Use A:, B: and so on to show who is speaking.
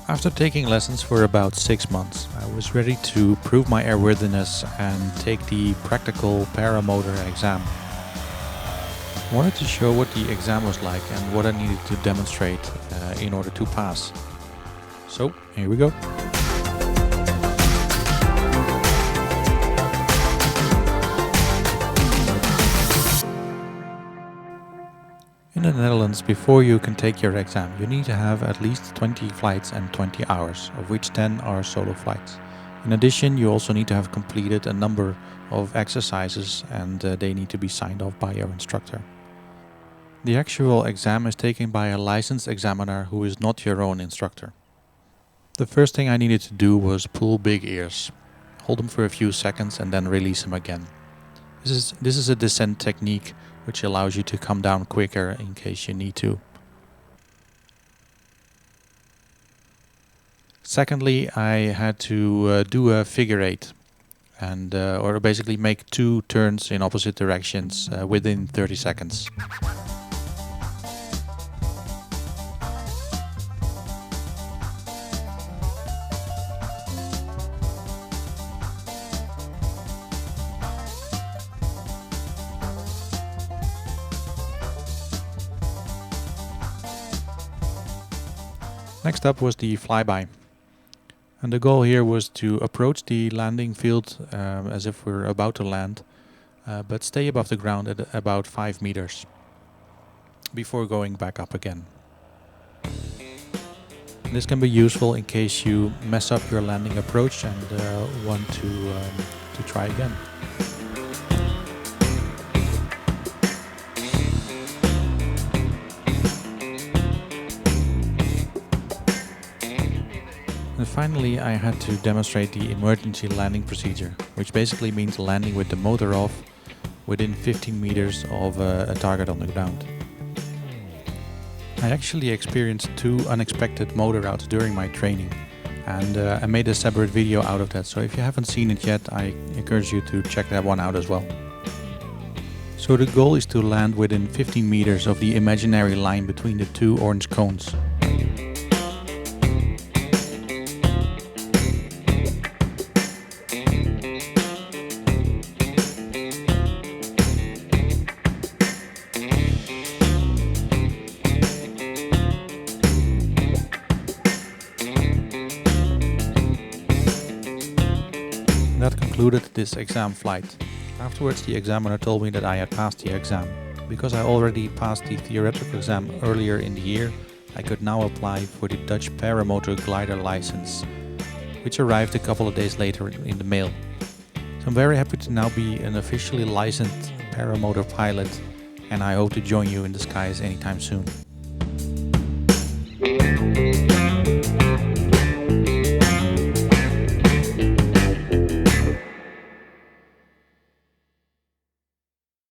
A: After taking lessons for about 6 months, I was ready to prove my airworthiness and take the practical paramotor exam. I wanted to show what the exam was like and what I needed to demonstrate in order to pass. So, here we go. In the Netherlands, before you can take your exam, you need to have at least 20 flights and 20 hours, of which 10 are solo flights. In addition, you also need to have completed a number of exercises and they need to be signed off by your instructor. The actual exam is taken by a licensed examiner who is not your own instructor. The first thing I needed to do was pull big ears. Hold them for a few seconds and then release them again. This is a descent technique which allows you to come down quicker in case you need to. Secondly, I had to do a figure eight and or basically make 2 turns in opposite directions within 30 seconds. Next up was the flyby. And the goal here was to approach the landing field as if we're about to land, but stay above the ground at about 5 meters before going back up again. This can be useful in case you mess up your landing approach and want to try again. And finally, I had to demonstrate the emergency landing procedure, which basically means landing with the motor off within 15 meters of a target on the ground. I actually experienced 2 unexpected motor outs during my training, and I made a separate video out of that, so if you haven't seen it yet, I encourage you to check that one out as well. So the goal is to land within 15 meters of the imaginary line between the 2 orange cones. That concluded this exam flight. Afterwards, the examiner told me that I had passed the exam. Because I already passed the theoretical exam earlier in the year, I could now apply for the Dutch paramotor glider license, which arrived a couple of days later in the mail. So I'm very happy to now be an officially licensed paramotor pilot, and I hope to join you in the skies anytime soon.